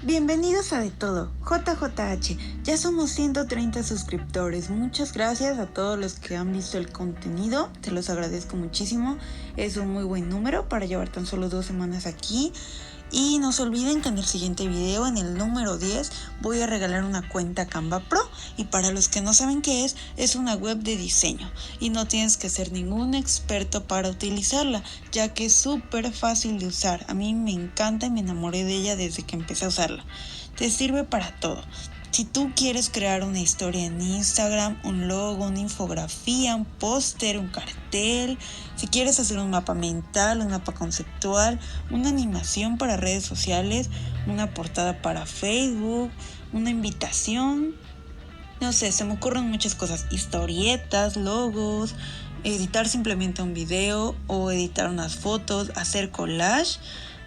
Bienvenidos a De Todo, JJH. Ya somos 130 suscriptores. Muchas gracias a todos los que han visto el contenido. Te los agradezco muchísimo. Es un muy buen número para llevar tan solo 2 semanas aquí. Y no se olviden que en el siguiente video, en el número 10, voy a regalar una cuenta Canva Pro. Y para los que no saben qué es una web de diseño. Y no tienes que ser ningún experto para utilizarla, ya que es súper fácil de usar. A mí me encanta y me enamoré de ella desde que empecé a usarla. Te sirve para todo. Si tú quieres crear una historia en Instagram, un logo, una infografía, un póster, un cartel, si quieres hacer un mapa mental, un mapa conceptual, una animación para redes sociales, una portada para Facebook, una invitación, no sé, se me ocurren muchas cosas, historietas, logos, editar simplemente un video o editar unas fotos, hacer collage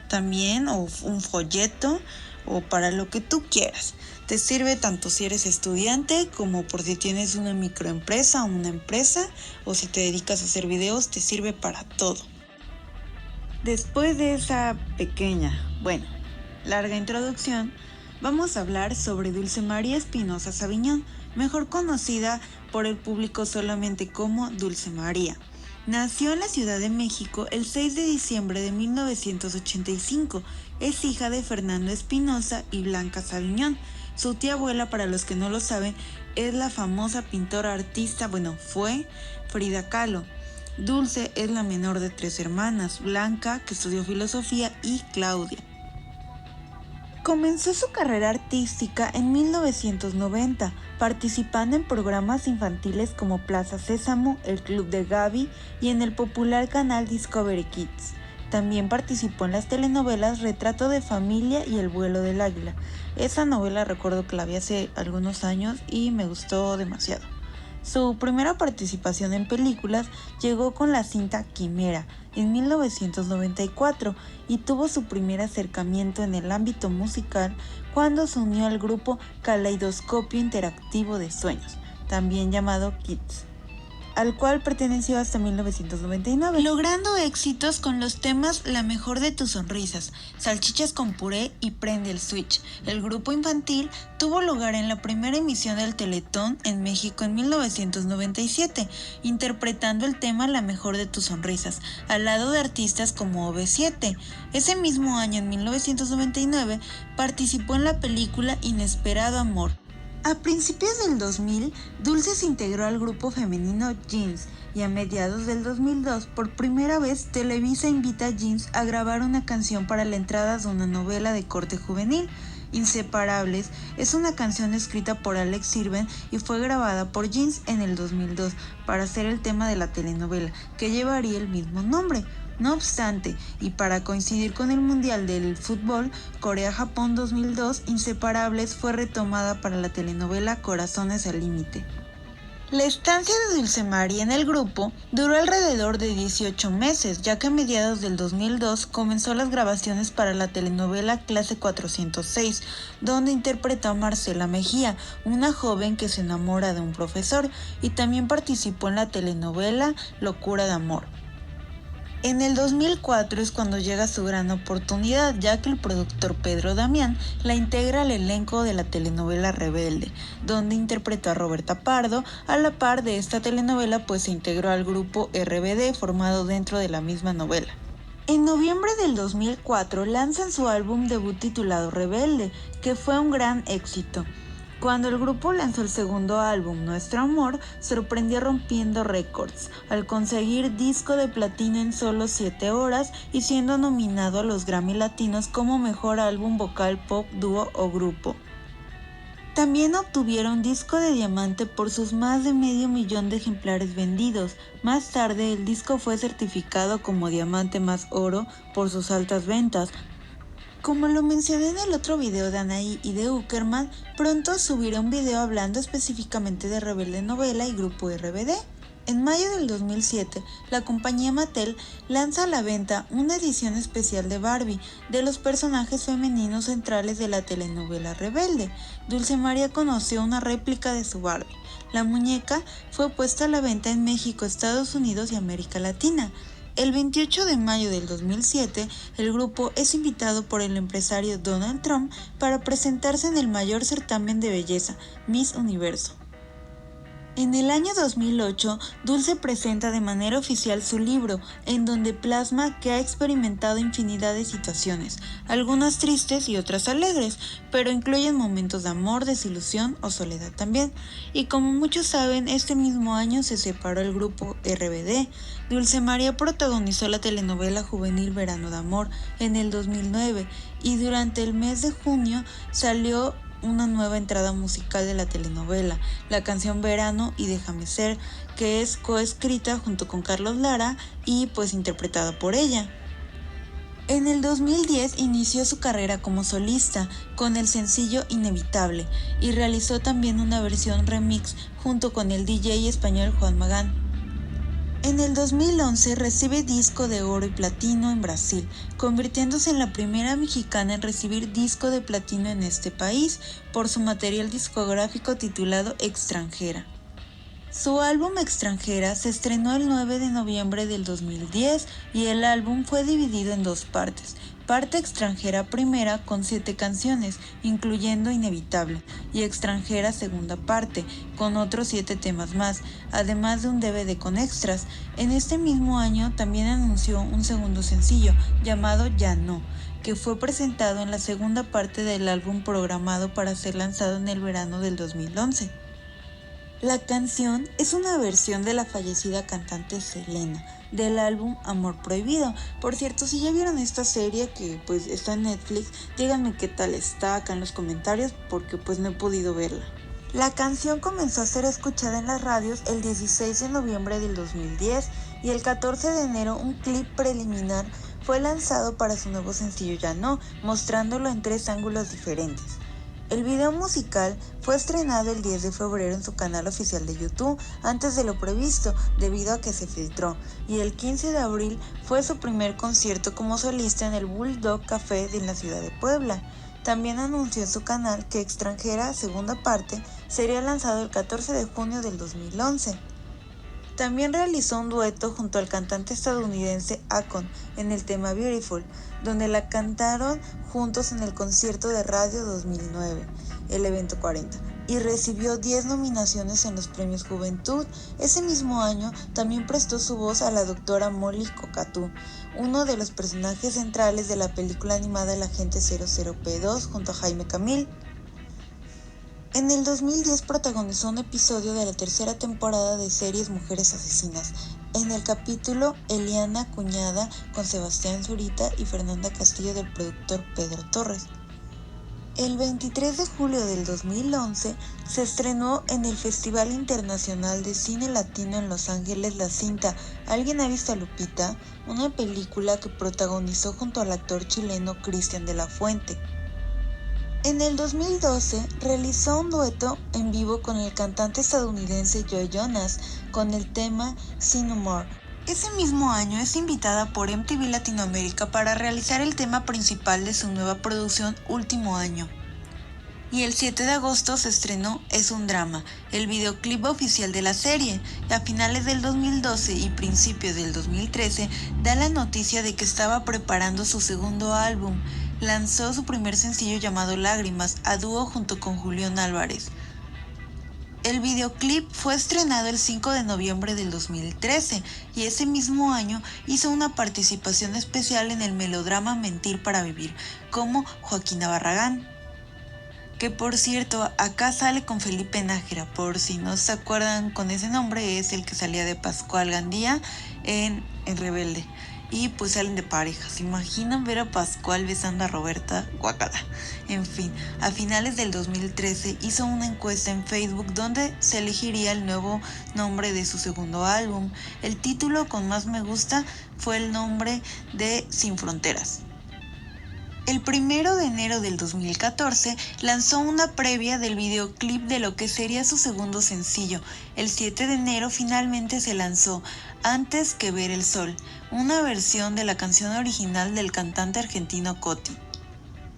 también o un folleto o para lo que tú quieras. Te sirve tanto si eres estudiante como por si tienes una microempresa o una empresa o si te dedicas a hacer videos, te sirve para todo. Después de esa larga introducción, vamos a hablar sobre Dulce María Espinosa Sabiñón, mejor conocida por el público solamente como Dulce María. Nació en la Ciudad de México el 6 de diciembre de 1985. Es hija de Fernando Espinosa y Blanca Sabiñón. Su tía abuela, para los que no lo saben, es la famosa pintora artista, fue Frida Kahlo. Dulce es la menor de 3 hermanas, Blanca, que estudió filosofía, y Claudia. Comenzó su carrera artística en 1990, participando en programas infantiles como Plaza Sésamo, El Club de Gaby y en el popular canal Discovery Kids. También participó en las telenovelas Retrato de Familia y El Vuelo del Águila. Esa novela recuerdo que la vi hace algunos años y me gustó demasiado. Su primera participación en películas llegó con la cinta Quimera en 1994 y tuvo su primer acercamiento en el ámbito musical cuando se unió al grupo Caleidoscopio Interactivo de Sueños, también llamado Kids, al cual perteneció hasta 1999, logrando éxitos con los temas La Mejor de Tus Sonrisas, Salchichas con Puré y Prende el Switch. El grupo infantil tuvo lugar en la primera emisión del Teletón en México en 1997, interpretando el tema La Mejor de Tus Sonrisas, al lado de artistas como OV7. Ese mismo año, en 1999, participó en la película Inesperado Amor. A principios del 2000, Dulce se integró al grupo femenino Jeans y a mediados del 2002, por primera vez, Televisa invita a Jeans a grabar una canción para la entrada de una novela de corte juvenil. Inseparables es una canción escrita por Alex Sirven y fue grabada por Jeans en el 2002 para hacer el tema de la telenovela, que llevaría el mismo nombre. No obstante, y para coincidir con el Mundial del Fútbol Corea-Japón 2002, Inseparables fue retomada para la telenovela Corazones al Límite. La estancia de Dulce María en el grupo duró alrededor de 18 meses, ya que a mediados del 2002 comenzó las grabaciones para la telenovela Clase 406, donde interpretó a Marcela Mejía, una joven que se enamora de un profesor, y también participó en la telenovela Locura de Amor. En el 2004 es cuando llega su gran oportunidad, ya que el productor Pedro Damián la integra al elenco de la telenovela Rebelde, donde interpretó a Roberta Pardo. A la par de esta telenovela, pues se integró al grupo RBD, formado dentro de la misma novela. En noviembre del 2004 lanzan su álbum debut titulado Rebelde, que fue un gran éxito. Cuando el grupo lanzó el segundo álbum, Nuestro Amor, sorprendió rompiendo récords al conseguir disco de platino en solo 7 horas y siendo nominado a los Grammy Latinos como Mejor Álbum Vocal Pop, Dúo o Grupo. También obtuvieron disco de diamante por sus más de 500,000 de ejemplares vendidos. Más tarde, el disco fue certificado como diamante más oro por sus altas ventas. Como lo mencioné en el otro video de Anaí y de Uckerman, pronto subiré un video hablando específicamente de Rebelde Novela y Grupo RBD. En mayo del 2007, la compañía Mattel lanza a la venta una edición especial de Barbie, de los personajes femeninos centrales de la telenovela Rebelde. Dulce María conoció una réplica de su Barbie. La muñeca fue puesta a la venta en México, Estados Unidos y América Latina. El 28 de mayo del 2007, el grupo es invitado por el empresario Donald Trump para presentarse en el mayor certamen de belleza, Miss Universo. En el año 2008, Dulce presenta de manera oficial su libro, en donde plasma que ha experimentado infinidad de situaciones, algunas tristes y otras alegres, pero incluyen momentos de amor, desilusión o soledad también. Y como muchos saben, este mismo año se separó el grupo RBD. Dulce María protagonizó la telenovela juvenil Verano de Amor en el 2009 y durante el mes de junio salió una nueva entrada musical de la telenovela, la canción Verano y Déjame Ser, que es coescrita junto con Carlos Lara y pues interpretada por ella. En el 2010 inició su carrera como solista con el sencillo Inevitable y realizó también una versión remix junto con el DJ español Juan Magán. En el 2011 recibe disco de oro y platino en Brasil, convirtiéndose en la primera mexicana en recibir disco de platino en este país por su material discográfico titulado Extranjera. Su álbum Extranjera se estrenó el 9 de noviembre del 2010 y el álbum fue dividido en dos partes. Parte Extranjera primera con 7 canciones, incluyendo Inevitable, y Extranjera segunda parte, con otros 7 temas más, además de un DVD con extras. En este mismo año también anunció un segundo sencillo, llamado Ya No, que fue presentado en la segunda parte del álbum programado para ser lanzado en el verano del 2011. La canción es una versión de la fallecida cantante Selena, del álbum Amor Prohibido. Por cierto, si ya vieron esta serie que pues está en Netflix, díganme qué tal está acá en los comentarios porque pues no he podido verla. La canción comenzó a ser escuchada en las radios el 16 de noviembre del 2010 y el 14 de enero un clip preliminar fue lanzado para su nuevo sencillo Ya No, mostrándolo en 3 ángulos diferentes. El video musical fue estrenado el 10 de febrero en su canal oficial de YouTube antes de lo previsto debido a que se filtró, y el 15 de abril fue su primer concierto como solista en el Bulldog Café de la ciudad de Puebla. También anunció en su canal que Extranjera, segunda parte, sería lanzado el 14 de junio del 2011. También realizó un dueto junto al cantante estadounidense Akon en el tema Beautiful, donde la cantaron juntos en el concierto de Radio 2009, el evento 40, y recibió 10 nominaciones en los premios Juventud. Ese mismo año también prestó su voz a la doctora Molly Cocatú, uno de los personajes centrales de la película animada El Agente 00P2 junto a Jaime Camil. En el 2010 protagonizó un episodio de la tercera temporada de series Mujeres Asesinas, en el capítulo Eliana Cuñada con Sebastián Zurita y Fernanda Castillo del productor Pedro Torres. El 23 de julio del 2011 se estrenó en el Festival Internacional de Cine Latino en Los Ángeles la cinta ¿Alguien ha visto a Lupita?, una película que protagonizó junto al actor chileno Cristian de la Fuente. En el 2012 realizó un dueto en vivo con el cantante estadounidense Joe Jonas con el tema Sin Humor. Ese mismo año es invitada por MTV Latinoamérica para realizar el tema principal de su nueva producción Último Año. Y el 7 de agosto se estrenó Es un drama, el videoclip oficial de la serie, y a finales del 2012 y principios del 2013 da la noticia de que estaba preparando su segundo álbum. Lanzó su primer sencillo llamado Lágrimas, a dúo junto con Julián Álvarez. El videoclip fue estrenado el 5 de noviembre del 2013 y ese mismo año hizo una participación especial en el melodrama Mentir para Vivir, como Joaquina Barragán. Que por cierto, acá sale con Felipe Nájera, por si no se acuerdan con ese nombre, es el que salía de Pascual Gandía en Rebelde. Y pues salen de pareja. ¿Se imaginan ver a Pascual besando a Roberta? Guácala. En fin, a finales del 2013 hizo una encuesta en Facebook donde se elegiría el nuevo nombre de su segundo álbum. El título con más me gusta fue el nombre de Sin Fronteras. El 1 de enero del 2014 lanzó una previa del videoclip de lo que sería su segundo sencillo. El 7 de enero finalmente se lanzó Antes que ver el sol, una versión de la canción original del cantante argentino Coti.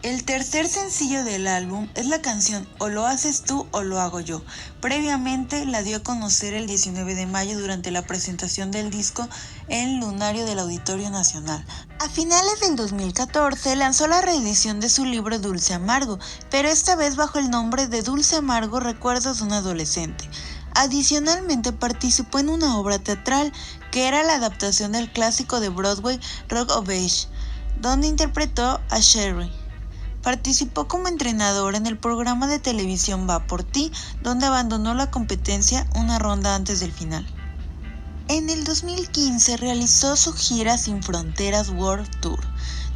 El tercer sencillo del álbum es la canción O lo haces tú o lo hago yo. Previamente la dio a conocer el 19 de mayo durante la presentación del disco en Lunario del Auditorio Nacional. A finales del 2014 lanzó la reedición de su libro Dulce Amargo, pero esta vez bajo el nombre de Dulce Amargo Recuerdos de un adolescente. Adicionalmente participó en una obra teatral que era la adaptación del clásico de Broadway Rock of Age, donde interpretó a Sherry. Participó como entrenador en el programa de televisión Va por ti, donde abandonó la competencia una ronda antes del final. En el 2015 realizó su gira Sin Fronteras World Tour.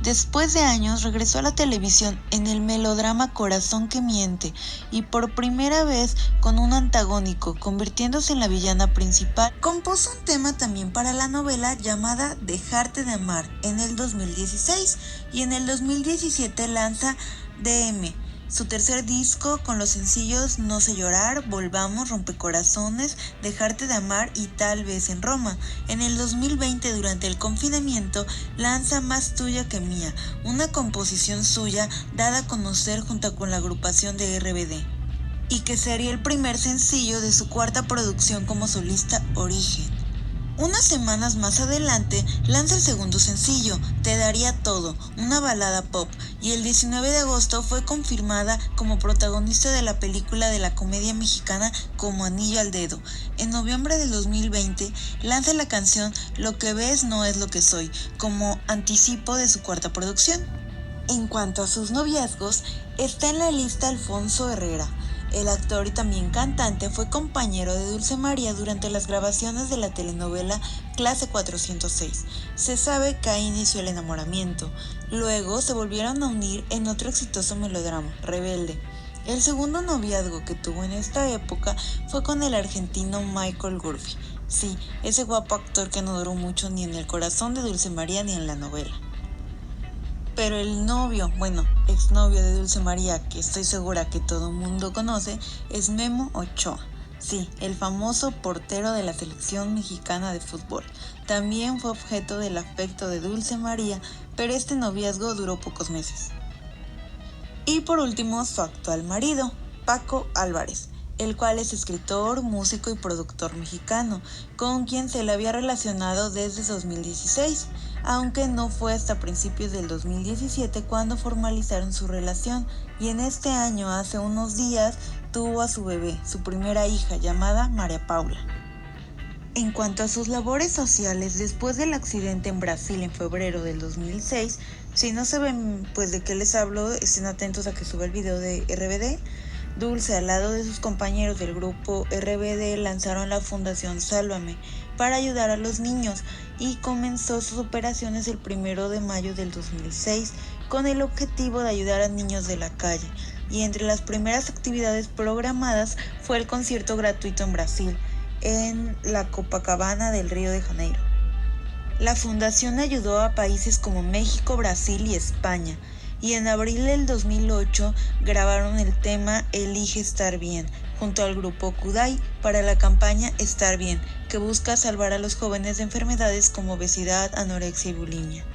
Después de años regresó a la televisión en el melodrama Corazón que miente y por primera vez con un antagónico, convirtiéndose en la villana principal. Compuso un tema también para la novela llamada Dejarte de amar en el 2016 y en el 2017 lanza DM, su tercer disco con los sencillos No sé llorar, Volvamos, Rompecorazones, Dejarte de amar y Tal vez en Roma. En el 2020, durante el confinamiento, lanza Más tuya que mía, una composición suya dada a conocer junto con la agrupación de RBD, y que sería el primer sencillo de su cuarta producción como solista, Origen. Unas semanas más adelante lanza el segundo sencillo, Te daría todo, una balada pop, y el 19 de agosto fue confirmada como protagonista de la película de la comedia mexicana Como anillo al dedo. En noviembre del 2020 lanza la canción Lo que ves no es lo que soy, como anticipo de su cuarta producción. En cuanto a sus noviazgos, está en la lista Alfonso Herrera. El actor y también cantante fue compañero de Dulce María durante las grabaciones de la telenovela Clase 406. Se sabe que ahí inició el enamoramiento. Luego se volvieron a unir en otro exitoso melodrama, Rebelde. El segundo noviazgo que tuvo en esta época fue con el argentino Michael Gurfi. Sí, ese guapo actor que no duró mucho ni en el corazón de Dulce María ni en la novela. Pero el novio, exnovio de Dulce María, que estoy segura que todo el mundo conoce, es Memo Ochoa. Sí, el famoso portero de la selección mexicana de fútbol. También fue objeto del afecto de Dulce María, pero este noviazgo duró pocos meses. Y por último, su actual marido, Paco Álvarez, el cual es escritor, músico y productor mexicano, con quien se le había relacionado desde 2016, aunque no fue hasta principios del 2017 cuando formalizaron su relación, y en este año, hace unos días, tuvo a su bebé, su primera hija, llamada María Paula. En cuanto a sus labores sociales, después del accidente en Brasil en febrero del 2006, si no saben de qué les hablo, estén atentos a que suba el video de RBD. Dulce, al lado de sus compañeros del grupo RBD, lanzaron la Fundación Sálvame para ayudar a los niños y comenzó sus operaciones el 1 de mayo del 2006 con el objetivo de ayudar a niños de la calle. Y entre las primeras actividades programadas fue el concierto gratuito en Brasil, en la Copacabana del Río de Janeiro. La fundación ayudó a países como México, Brasil y España, y en abril del 2008 grabaron el tema Elige estar bien, junto al grupo Kudai, para la campaña Estar Bien, que busca salvar a los jóvenes de enfermedades como obesidad, anorexia y bulimia.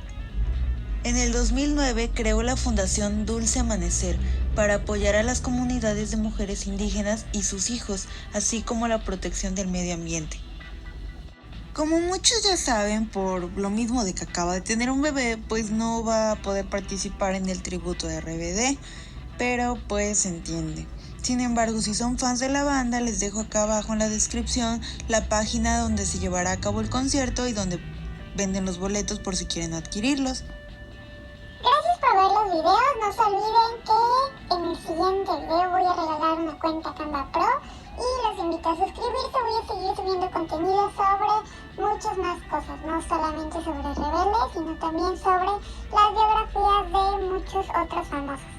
En el 2009 creó la Fundación Dulce Amanecer para apoyar a las comunidades de mujeres indígenas y sus hijos, así como la protección del medio ambiente. Como muchos ya saben, por lo mismo de que acaba de tener un bebé, pues no va a poder participar en el tributo de RBD, pero pues se entiende. Sin embargo, si son fans de la banda, les dejo acá abajo en la descripción la página donde se llevará a cabo el concierto y donde venden los boletos por si quieren adquirirlos. Gracias por ver los videos, no se olviden que en el siguiente video voy a regalar una cuenta Canva Pro y los invito a suscribirse. Voy a seguir subiendo contenido sobre muchas más cosas, no solamente sobre Rebelde, sino también sobre las biografías de muchos otros famosos.